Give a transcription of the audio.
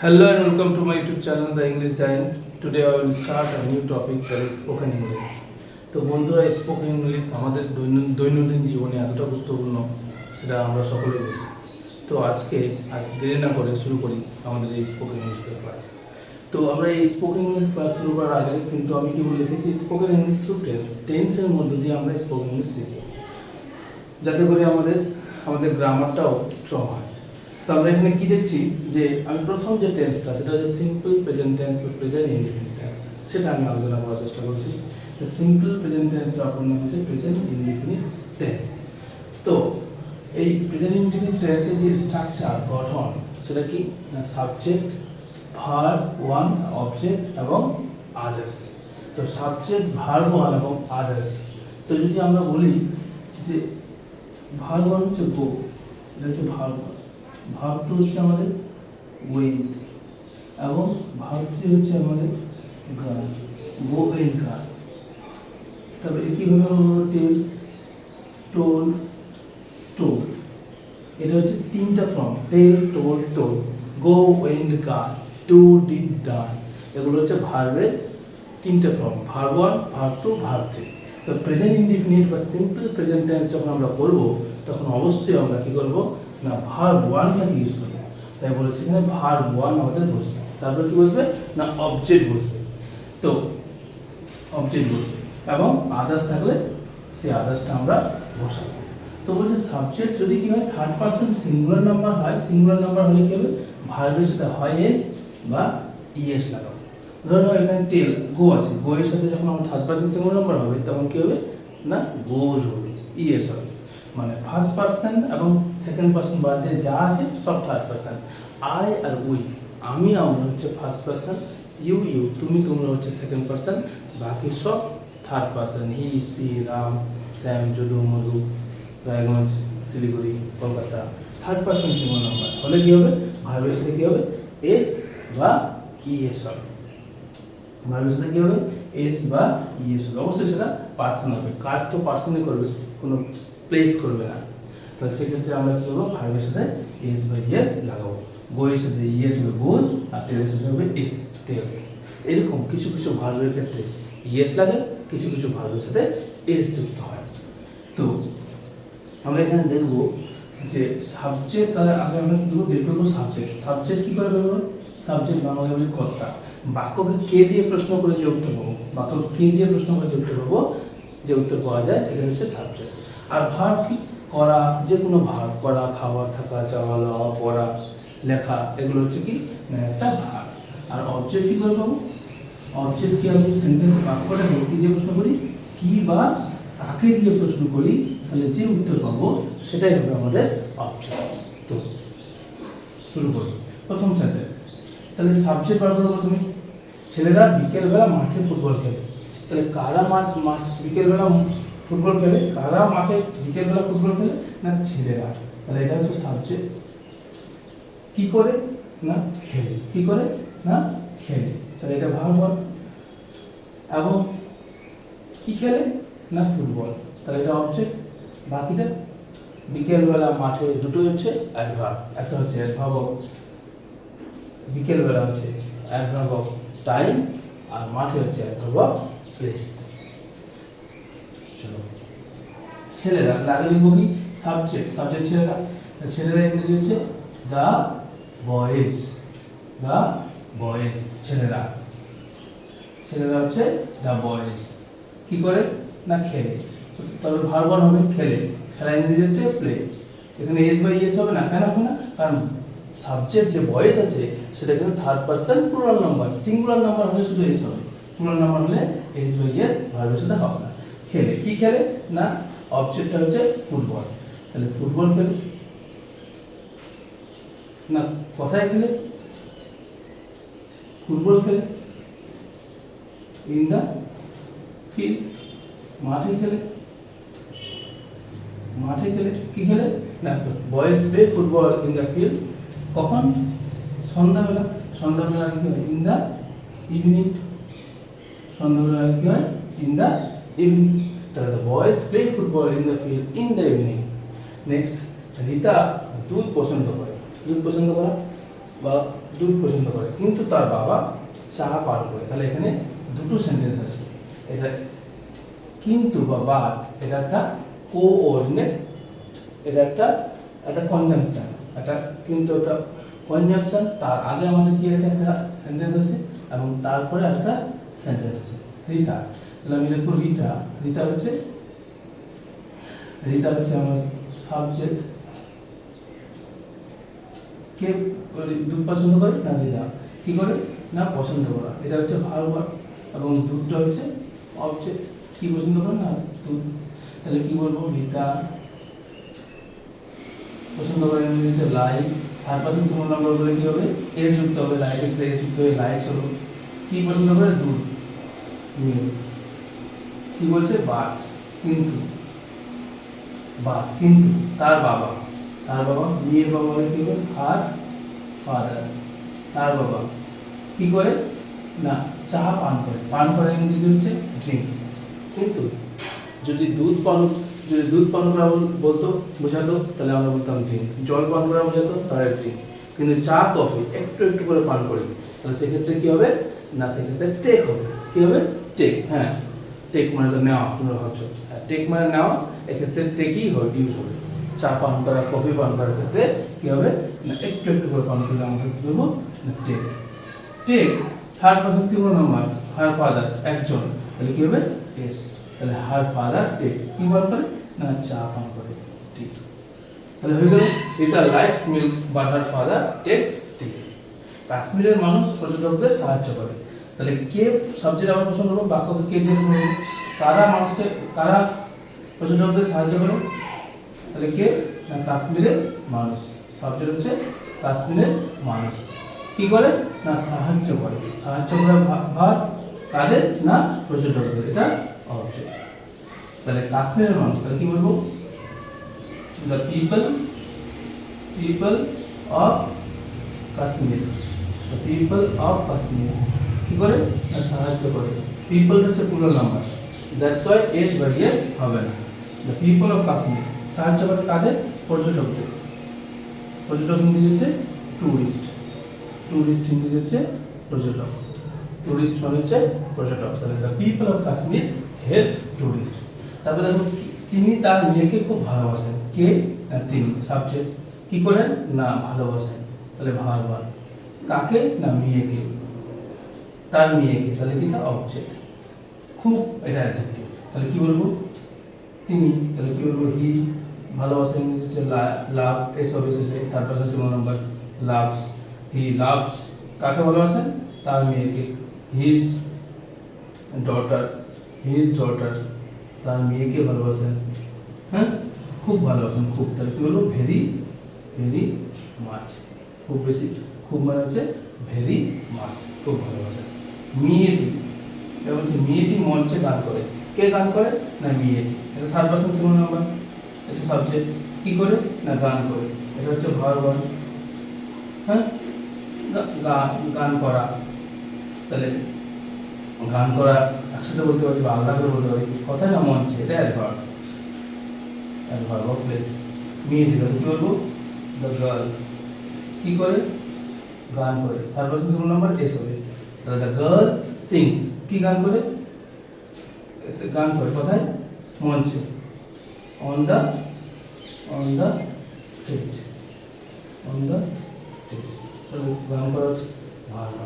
Hello and welcome to my YouTube channel, The English Giant. Today I will start a new topic that is spoken English. তো বন্ধুরা, spoken English আমাদের দৈনন্দিন জীবনে এতটা গুরুত্বপূর্ণ সেটা আমরা সকলেই বুঝি। তো আজকে দেরি না করে শুরু করি আমাদের এই স্পোকেন ইংলিশের ক্লাস। তো আমরা এই স্পোকেন ইংলিশ ক্লাস শুরু করার আগে কিন্তু আমি কি বলে লিখেছি, স্পোকেন ইংলিশ থ্রু টেন্সের মধ্যে দিয়ে আমরা স্পোকেন ইংলিশ শিখি, যাতে করে আমাদের গ্রামারটাও স্ট্রং হয়। তো আমরা এখানে কি দেখছি যে আমি প্রথম যে টেন্সটা সেটা হচ্ছে সিম্পল প্রেজেন্ট টেন্স বা প্রেজেন্ট ইনডিফিনিট টেন্স, সেটা আমি আলোচনা করার চেষ্টা করছি। তো সিম্পল প্রেজেন্ট টেন্সের অপর নাম হচ্ছে প্রেজেন্ট ইনডিফিনিট টেন্স। তো এই প্রেজেন্ট ইনডিফিনিট টেন্সের যে স্ট্রাকচার গঠন সেটা কি না, সাবজেক্ট, ভার্ব ওয়ান, অবজেক্ট এবং আদার্স। তো সাবজেক্ট, ভার্ব ওয়ান এবং আদার্স। তো যদি আমরা বলি যে ভার্ব ওয়ান হচ্ছে গো, এটা হচ্ছে ভার্ব ওয়ান, ভার্ব টু হচ্ছে আমাদের ওয়েন্ট এবং ভার্ব থ্রি হচ্ছে আমাদের গান, গো ওয়েন্ট গান। তবে একইভাবে আমরা টেল, টোল, টোল, এটা হচ্ছে তিনটা form, tell, told, told, go went gone, do, did, done. এগুলো হচ্ছে ভার্বের তিনটা form, verb one, verb two, verb three. তো প্রেজেন্ট ইনডিফিনিট বা সিম্পল প্রেজেন্ট টেন্স যখন আমরা করব তখন অবশ্যই আমরা কি করব না, ভার্ব ওয়ানটাকে ইউজ করবো। তাই বলেছি এখানে ভার্ব ওয়ান আমাদের বসবে, তারপর কি বসবে না, অবজেক্ট বসবে। তো অবজেক্ট বসবে এবং আদার্স থাকলে সেই আদার্সটা আমরা বসাবো। তো বলছে সাবজেক্ট যদি কি হয়, থার্ড পারসন সিঙ্গুলার নাম্বার হয়, সিঙ্গুলার নাম্বার হলে কি হবে, ভার্বের সাথে হয় এস বা ইএস লাগাবো। ধরো এখানে টেল, গো আছে, গো এর সাথে যখন আমার থার্ড পারসন সিঙ্গুলার নাম্বার হবে তখন কি হবে না, গোজ হবে, ইএস হবে। মানে ফার্স্ট পারসন এবং সেকেন্ড পারসন বাদ দিয়ে যা আছে সব থার্ড পারসন। আই আর উই, আমি আমরা হচ্ছে ফার্স্ট পারসন, ইউ ইউ তুমি তোমরা হচ্ছে সেকেন্ড পারসন, বাকি সব third person, he, she, Ram, Shyam, Jadu, Madhu, Raiganj, Siliguri, Kolkata. Third person singular number হলে কি হবে, ভার্বের সাথে কি হবে, এস বা ইএস হবে। ভার্বের সাথে কি হবে, এস বা ইএস হবে। অবশ্যই সেটা পার্সন হবে, কাজ তো পার্সনই করবে, কোনো প্লেস করবে না। তো সেক্ষেত্রে আমরা কি করবো, ভার্বের সাথে এস বা ইএস লাগাবো। গো এর সাথে ইএস হবে গোজ, আর টেলের সাথে হবে এস, টেলস। এরকম কিছু কিছু ভার্বের ক্ষেত্রে ইএস লাগে, কিছু কিছু ভার্বের সাথে এস যুক্ত হয়। তো আমরা এখানে দেখবো যে সাবজেক্ট, তার আগে আমরা কি করবো, বের করবো সাবজেক্ট। সাবজেক্ট কি করে বের করবো, সাবজেক্ট বাংলা বলি কর্তা। বাক্যকে কে দিয়ে প্রশ্ন করে যে উত্তর পাবো, বাক্যকে কে দিয়ে প্রশ্ন করে যে উত্তর পাবো, যে উত্তর পাওয়া যায় সেটা হচ্ছে সাবজেক্ট। আর ভার্ব কি, করা, যে কোনো ভার্ব, করা, খাওয়া, থাকা, যাওয়া, লওয়া, পড়া, লেখা, এগুলো হচ্ছে কি না একটা ভার্ব। আর অবজেক্ট কি করে পাবো, অবজেক্ট কি আমি সেন্টেন্স বাক্যটাকে কি দিয়ে প্রশ্ন করি, কি বা কাকে দিয়ে প্রশ্ন করি, তাহলে যে উত্তর পাবো সেটাই হবে আমাদের অবজেক্ট। তো শুরু করি প্রথম সেন্টেন্স। তাহলে সাবজেক্ট বার করবো, তুমি ছেলেরা বিকেলবেলা মাঠে ফুটবল খেলে। তাহলে কারা বিকেলবেলা ফুটবল খেলে, কারা মাঠে বিকেলবেলা ফুটবল খেলে না, ছেলেরা। তাহলে এটা হচ্ছে সাবজেক্ট। কি করে না, খেলে, কি করে না, খেলে। তাহলে এটা ভার্ব হয়। এবং কি খেলে না, ফুটবল, তাহলে এটা অবজেক্ট। বাকিটা বিকেলবেলা মাঠে, দুটোই হচ্ছে অ্যাডভার্ব। একটা হচ্ছে অ্যাডভার্ব অফ বিকেলবেলা হচ্ছে অ্যাডভার্ব অফ টাইম, আর মাঠে হচ্ছে অ্যাডভার্ব অফ প্লেস। চলো ছেলেরা, আগে লিখবো কি সাবজেক্ট, সাবজেক্ট ছেলেরা। ছেলেরা ইংরেজি হচ্ছে দ্য বয়েজ, দ্য বয়েজ, ছেলেরা, ছেলেরা হচ্ছে দ্য বয়েজ। কি করে না, খেলে। তবে ভার্ব ওয়ান হবে খেলে, খেলা ইংরেজি হচ্ছে প্লে। এখানে এস বাই এস হবে না, কেন হবে না, কারণ সাবজেক্ট যে বয়েজ আছে সেটা কিন্তু third person plural number, singular number হলে শুধু এস হবে, প্লুরাল নাম্বার হলে এস বাই এস ভার্বের সাথে হবে না। খেলে, কি খেলে না, অবজেক্টটা হচ্ছে ফুটবল, তাহলে ফুটবল খেলে। না কোথায় খেলে, ফুটবল খেলে ইন দ্য ফিল্ড, মাঠে খেলে, মাঠে খেলে। কি খেলে না, boys play football in the field. কখন, সন্ধ্যাবেলা, সন্ধ্যাবেলা কি হয়, ইন দ্য ইভিনিং, সন্ধ্যাবেলা কি হয়, ইন দ্য ইভিনিং। তাহলে the boys play football in the field in the evening. Next, Rita দুধ পছন্দ করে, দুধ পছন্দ করা বা দুধ পছন্দ করে, কিন্তু তার বাবা চা পান করে। তাহলে এখানে দুটো সেন্টেন্স আছে। এটা কিন্তু বা বাট, এটা একটা কোঅর্ডিনেট, এটা একটা কনজাংশন। এটা কিন্তু একটা কনজাংশন, তার আগে আমাদের কি আছে, একটা সেন্টেন্স আছে এবং তারপরে একটা সেন্টেন্স আছে। রিতা, তাহলে আমি লিখবো রিতা। রিতা হচ্ছে আমার সাবজেক্ট। কে দুধ পছন্দ করে? না রিতা। কি করে? না পছন্দ করা, এটা হচ্ছে ভার্ব, এবং দুধটা হচ্ছে অবজেক্ট। কি পছন্দ করে? না দুধ। তাহলে কি বলবো? রিতা পছন্দ করে ইংলিশে like. Third person singular number বলে কি হবে? এস যুক্ত হবে, লাইক এস যুক্ত হবে, লাইকস হলো। কি পছন্দ করে? দুধ, মিল্ক। কি বলছে? বাট, কিন্তু। বাট কিন্তু তার বাবা, মেয়ের বাবা বলে কি হবে? Her father. তার বাবা কি করে? না চা পান করে। পান করে ইংরেজি হচ্ছে ড্রিঙ্ক। কিন্তু যদি দুধ পান করা বলতো, বোঝাতো, তাহলে আমরা বলতাম ড্রিঙ্ক। জল পান করা বোঝাতো, তাহলে ড্রিঙ্ক। কিন্তু চা কফি একটু একটু করে পান করি, তাহলে সেক্ষেত্রে কি হবে? না সেক্ষেত্রে টেক হবে। কি হবে? টেক। হ্যাঁ, টেক মানে তো নেওয়া, তোমরা ভাবছো। হ্যাঁ, টেক মানে নেওয়া, এক্ষেত্রে টেকই হবে, ইউজ হবে। চা পান করা, কফি পান করার ক্ষেত্রে কি হবে? না একটু একটু করে পান করলে আমাকে কি করবো? না take. Take third person singular number, her father একজন, তাহলে কি হবে? এস। তাহলে হার ফাদার টেক্স, কি পান করে? না চা পান করে। ঠিক, তাহলে হয়ে গেল এটা life milk but her father takes tea. কাশ্মীরের মানুষ পর্যটকদের সাহায্য করে। তাহলে কে সাবজেক্ট আমার প্রশ্ন করবো, বাক্যকে কে দিয়ে করবো? কারা পর্যটকদের সাহায্য করে? তাহলে কে? না কাশ্মীরের মানুষ। সাবজেক্ট হচ্ছে কাশ্মীরের মানুষ। কি করে? না সাহায্য করে। সাহায্য করে ভার কাদের? না পর্যটকদের, এটা অবজেক্ট। তাহলে কাশ্মীরের মানুষ, তাহলে কি বলবো? The people of Kashmir. The people of Kashmir কি করে? না সাহায্য করে। পিপল হচ্ছে plural number, that's why s by s হবে না। দ্য পিপল অফ কাশ্মীর সাহায্য করে কাদের? পর্যটকদের। পর্যটক ইংরেজি হচ্ছে টুরিস্ট। টুরিস্ট ইংরেজি হচ্ছে পর্যটক। টুরিস্ট মানে হচ্ছে পর্যটক। তাহলে the people of Kashmir help tourist. তারপরে দেখো তিনি তার মেয়েকে খুব ভালোবাসেন। কে? না তিনি। সাবজেক্ট। কি করেন? না ভালোবাসেন, তাহলে ভালোবাসেন। কাকে? না মেয়েকে। তার মেয়েকে, তাহলে কি? না অবজেক্ট। খুব, এটা অ্যাডজেক্টিভ। তাহলে কি বলবো? তিনি, তাহলে কি বলবো? হি। ভালোবাসেন ইংরেজি হচ্ছে লাভ, এস হবে শেষে, তার পাশে হচ্ছে নাম্বার লাভস। হি লাভস কাকে ভালোবাসেন? তার মেয়েকে। হিজ ডটার, তার মেয়েকে ভালোবাসেন। হ্যাঁ, খুব ভালোবাসেন, খুব। তাহলে কি বলবো? Very much. খুব বেশি, খুব মানে হচ্ছে ভেরি মাচ, খুব ভালোবাসেন। মেয়েটি, এটা বলছে মেয়েটি মঞ্চে গান করে। কে গান করে? না মেয়েটি। এটা থার্ড পারসন সিঙ্গুলার নাম্বার, এটা সাবজেক্ট। কি করে? না গান করে, এটা হচ্ছে ভার্ব। হ্যাঁ, গান করা। তাহলে গান করা একসাথে বলতে পারি বা আলাদা করে বলতে পারি, কথাই না মঞ্চে, এটা অ্যাডভার্ব। Of place. মেয়েটি, তাহলে কি বলবো? দ্য গার্ল কি করে? গান করে। Third person singular number S হবে। তাহলে দ্য গার্ল সিংস কি গান করে? গান করে কোথায়? মঞ্চে। On the stage. তাহলে গান করা হচ্ছে ভার্ব।